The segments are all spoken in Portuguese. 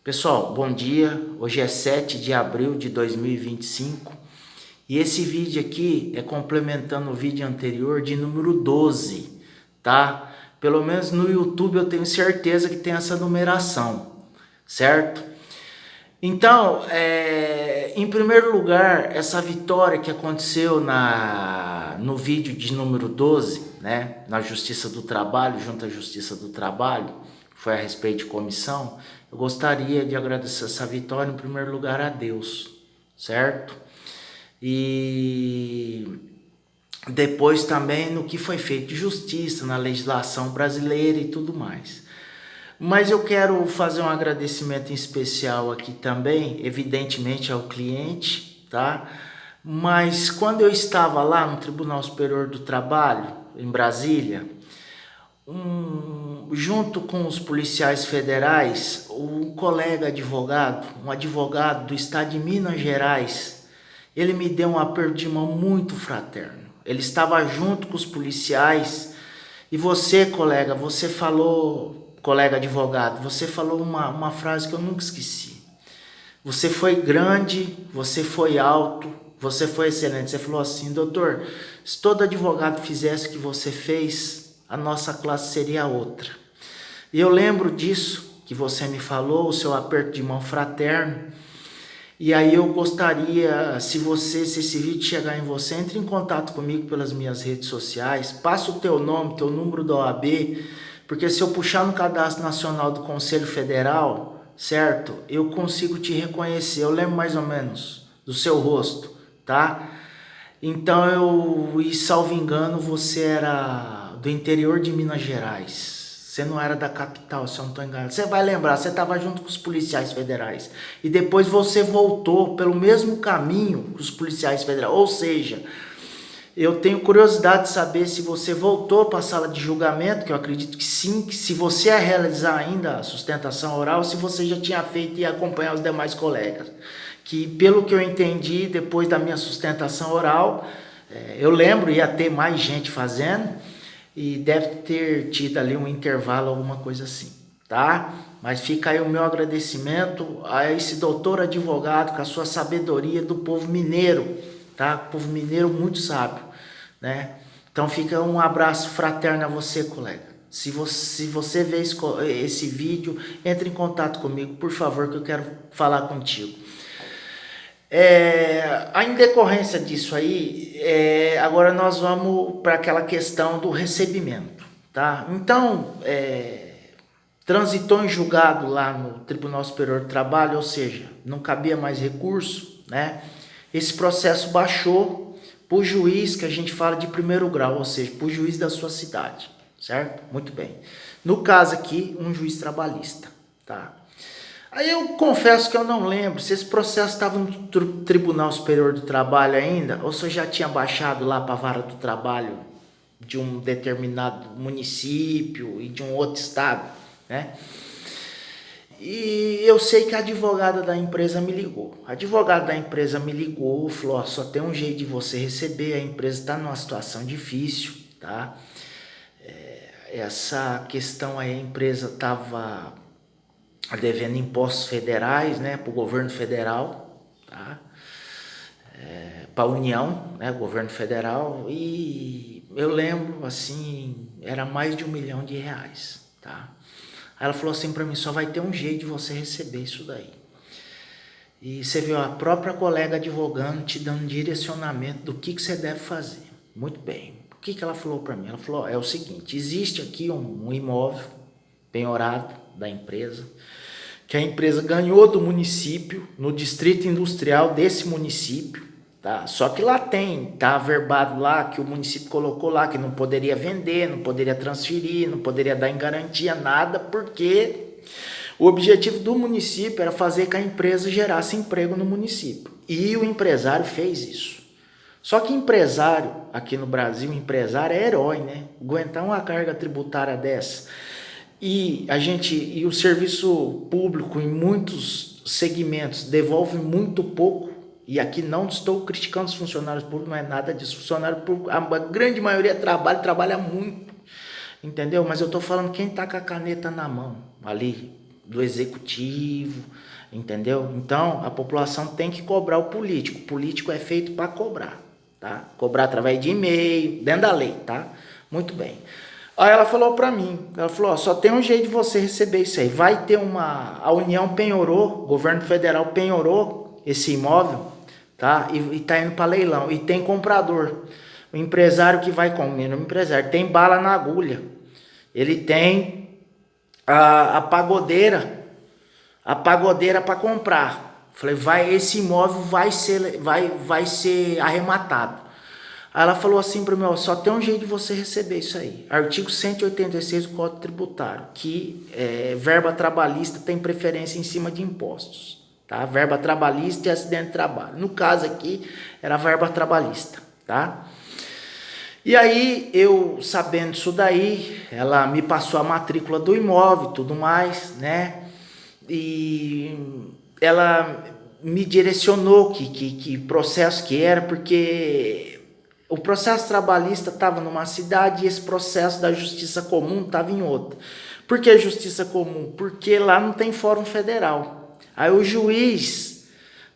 Pessoal, bom dia. Hoje é 7 de abril de 2025 e esse vídeo aqui é complementando o vídeo anterior de número 12, tá? Pelo menos no YouTube eu tenho certeza que tem essa numeração, certo? Então, em primeiro lugar, essa vitória que aconteceu no vídeo de número 12, né, na Justiça do Trabalho, junto à Justiça do Trabalho, que foi a respeito de comissão, eu gostaria de agradecer essa vitória, em primeiro lugar, a Deus, certo? E depois também no que foi feito de justiça, na legislação brasileira e tudo mais. Mas eu quero fazer um agradecimento em especial aqui também, evidentemente ao cliente, tá? Mas quando eu estava lá no Tribunal Superior do Trabalho, em Brasília, junto com os policiais federais, um colega advogado, um advogado do estado de Minas Gerais, ele me deu um aperto de mão muito fraterno. Ele estava junto com os policiais e você, colega, você falou, colega advogado, você falou uma frase que eu nunca esqueci. Você foi grande, você foi alto, você foi excelente. Você falou assim: doutor, se todo advogado fizesse o que você fez, a nossa classe seria outra. E eu lembro disso que você me falou, o seu aperto de mão fraterno. E aí eu gostaria, se esse vídeo chegar em você, entre em contato comigo pelas minhas redes sociais, passa o teu nome, teu número da OAB, porque se eu puxar no Cadastro Nacional do Conselho Federal, certo? Eu consigo te reconhecer, eu lembro mais ou menos do seu rosto, tá? Então e salvo engano, você era do interior de Minas Gerais. Você não era da capital, se eu não estou enganado. Você vai lembrar, você estava junto com os policiais federais. E depois você voltou pelo mesmo caminho que os policiais federais. Ou seja, eu tenho curiosidade de saber se você voltou para a sala de julgamento, que eu acredito que sim, que se você ia realizar ainda a sustentação oral, se você já tinha feito e acompanhar os demais colegas. Que pelo que eu entendi, depois da minha sustentação oral, eu lembro, ia ter mais gente fazendo, e deve ter tido ali um intervalo, alguma coisa assim, tá? Mas fica aí o meu agradecimento a esse doutor advogado com a sua sabedoria do povo mineiro, tá? O povo mineiro muito sábio, né? Então fica um abraço fraterno a você, colega. Se você vê esse vídeo, entre em contato comigo, por favor, que eu quero falar contigo. Em decorrência disso aí, agora nós vamos para aquela questão do recebimento, tá? Então, transitou em julgado lá no Tribunal Superior do Trabalho, ou seja, não cabia mais recurso, né? Esse processo baixou para o juiz, que a gente fala de primeiro grau, ou seja, para o juiz da sua cidade, certo? Muito bem. No caso aqui, um juiz trabalhista, tá? Aí eu confesso que eu não lembro se esse processo estava no Tribunal Superior do Trabalho ainda, ou se eu já tinha baixado lá para a vara do trabalho de um determinado município e de um outro estado, né? E eu sei que a advogada da empresa me ligou. A advogada da empresa me ligou, falou: ó, só tem um jeito de você receber, a empresa está numa situação difícil, tá? Essa questão aí, a empresa estava devendo impostos federais, né, para o governo federal, tá? Para a União, né, governo federal, e eu lembro, assim, era mais de R$ 1 milhão, tá? Aí ela falou assim para mim: só vai ter um jeito de você receber isso daí. E você viu a própria colega advogando, te dando direcionamento do que você deve fazer. Muito bem. O que ela falou para mim? Ela falou: é o seguinte, existe aqui um imóvel penhorado da empresa, que a empresa ganhou do município, no distrito industrial desse município, tá? Só que lá tá averbado lá, que o município colocou lá, que não poderia vender, não poderia transferir, não poderia dar em garantia nada, porque o objetivo do município era fazer que a empresa gerasse emprego no município. E o empresário fez isso. Só que empresário, aqui no Brasil, empresário é herói, né? Aguentar uma carga tributária dessa. E o serviço público em muitos segmentos devolve muito pouco, e aqui não estou criticando os funcionários públicos, não é nada disso. Funcionário público, a grande maioria trabalha muito, entendeu? Mas eu estou falando quem está com a caneta na mão ali, do executivo, entendeu? Então, a população tem que cobrar o político. O político é feito para cobrar, tá? Cobrar através de e-mail, dentro da lei, tá? Muito bem. Aí ela falou para mim, ela falou, ó, só tem um jeito de você receber isso aí. Vai ter a União penhorou, o governo federal penhorou esse imóvel, tá? E tá indo para leilão. E tem comprador. O empresário que vai comer, o empresário tem bala na agulha. Ele tem a pagodeira para comprar. Falei, esse imóvel vai ser arrematado. Aí ela falou assim para mim, ó, só tem um jeito de você receber isso aí. Artigo 186 do Código Tributário, que verba trabalhista tem preferência em cima de impostos, tá? Verba trabalhista e acidente de trabalho. No caso aqui, era verba trabalhista, tá? E aí, eu sabendo disso daí, ela me passou a matrícula do imóvel e tudo mais, né? E ela me direcionou que processo que era, porque o processo trabalhista estava numa cidade e esse processo da justiça comum estava em outra. Por que justiça comum? Porque lá não tem fórum federal. Aí o juiz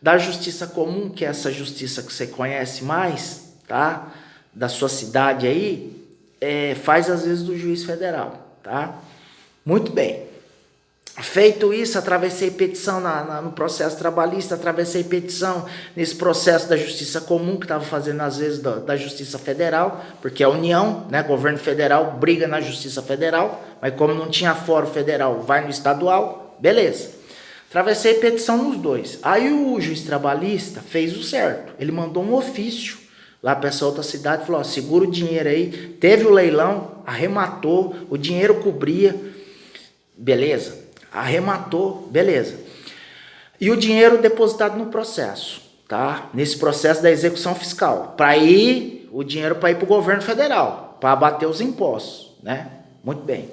da justiça comum, que é essa justiça que você conhece mais, tá? Da sua cidade aí, faz às vezes do juiz federal, tá? Muito bem. Feito isso, atravessei petição no processo trabalhista, atravessei petição nesse processo da justiça comum, que estava fazendo às vezes da justiça federal, porque a União, né, governo federal, briga na justiça federal, mas como não tinha fórum federal, vai no estadual, beleza. Atravessei petição nos dois. Aí o juiz trabalhista fez o certo, ele mandou um ofício lá para essa outra cidade, falou, ó, segura o dinheiro aí, teve o leilão, arrematou, o dinheiro cobria, beleza. Arrematou, beleza. E o dinheiro depositado no processo, tá? Nesse processo da execução fiscal, para ir o dinheiro para ir para o governo federal, para abater os impostos, né? Muito bem.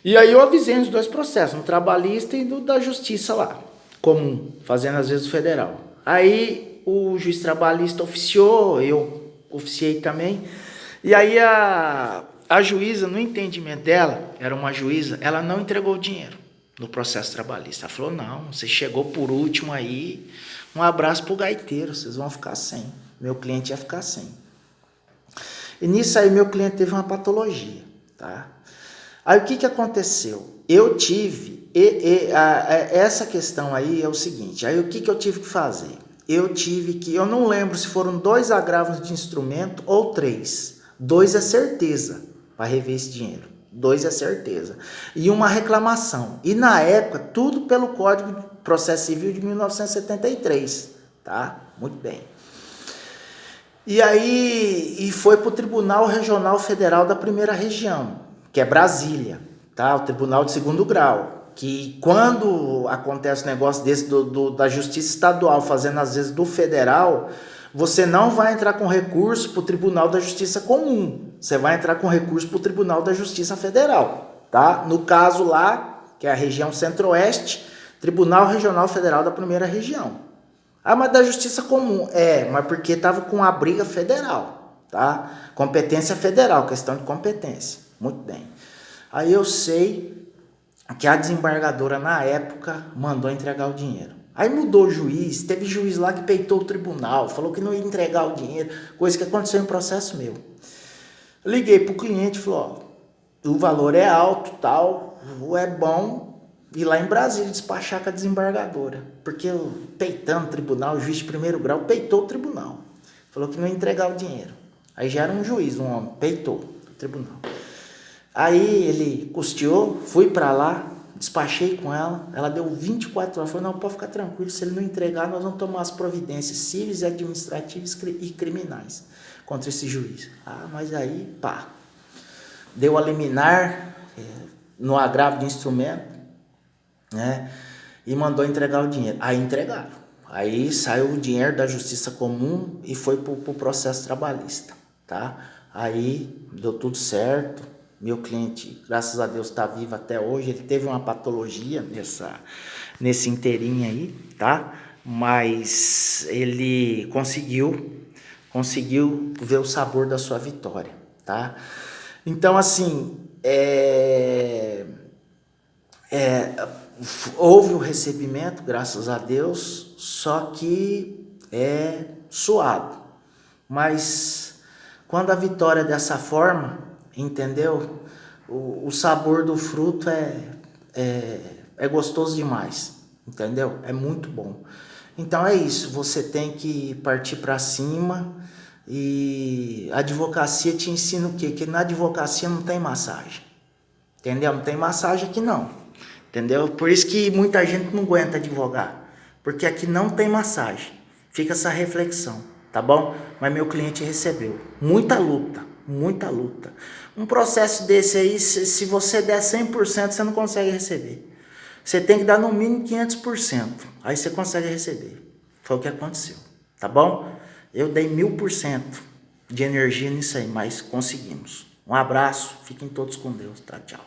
E aí eu avisei nos dois processos, no trabalhista e no da justiça lá, comum, fazendo às vezes o federal. Aí o juiz trabalhista oficiou, eu oficiei também, e aí a juíza, no entendimento dela, era uma juíza, ela não entregou o dinheiro no processo trabalhista. Ela falou, não, você chegou por último aí, um abraço pro gaiteiro, vocês vão ficar sem. Meu cliente ia ficar sem. E nisso aí meu cliente teve uma patologia, tá? Aí o que aconteceu? Eu tive, essa questão aí é o seguinte, aí o que eu tive que fazer? Eu não lembro se foram 2 agravos de instrumento ou 3. 2 é certeza para rever esse dinheiro. 2 é certeza. E uma reclamação. E na época, tudo pelo Código de Processo Civil de 1973. Tá? Muito bem. E aí, foi para o Tribunal Regional Federal da Primeira Região, que é Brasília. Tá? O Tribunal de Segundo Grau. Que quando acontece um negócio desse da Justiça Estadual, fazendo às vezes do Federal, você não vai entrar com recurso para o Tribunal da Justiça Comum. Você vai entrar com recurso para o Tribunal da Justiça Federal, tá? No caso lá, que é a região Centro-Oeste, Tribunal Regional Federal da Primeira Região. Ah, mas da Justiça Comum. Mas porque estava com a briga federal, tá? Competência federal, questão de competência. Muito bem. Aí eu sei que a desembargadora, na época, mandou entregar o dinheiro. Aí mudou o juiz, teve juiz lá que peitou o tribunal, falou que não ia entregar o dinheiro, coisa que aconteceu em processo meu. Liguei pro cliente e falou, ó, o valor é alto, tal, é bom ir lá em Brasília despachar com a desembargadora, porque eu peitando o tribunal, o juiz de primeiro grau peitou o tribunal, falou que não ia entregar o dinheiro. Aí já era um juiz, um homem, peitou o tribunal. Aí ele custeou, fui para lá, despachei com ela deu 24 horas, falou, não, pode ficar tranquilo, se ele não entregar, nós vamos tomar as providências cíveis, administrativas e criminais contra esse juiz. Mas aí, pá, deu a liminar no agravo de instrumento, né, e mandou entregar o dinheiro. Aí entregaram. Aí saiu o dinheiro da Justiça Comum e foi pro processo trabalhista, tá? Aí deu tudo certo. Meu cliente, graças a Deus, está vivo até hoje. Ele teve uma patologia nesse inteirinho aí, tá? Mas ele conseguiu ver o sabor da sua vitória, tá? Então, assim, houve o recebimento, graças a Deus, só que é suado. Mas quando a vitória é dessa forma, entendeu? O sabor do fruto é gostoso demais, entendeu? É muito bom. Então é isso, você tem que partir para cima. E a advocacia te ensina o quê? Que na advocacia não tem massagem, entendeu? Não tem massagem aqui não, entendeu? Por isso que muita gente não aguenta advogar, porque aqui não tem massagem. Fica essa reflexão, tá bom? Mas meu cliente recebeu. Muita luta, muita luta. Um processo desse aí, se você der 100%, você não consegue receber. Você tem que dar no mínimo 500%, aí você consegue receber. Foi o que aconteceu, tá bom? Eu dei 1000% de energia nisso aí, mas conseguimos. Um abraço, fiquem todos com Deus, tá? Tchau.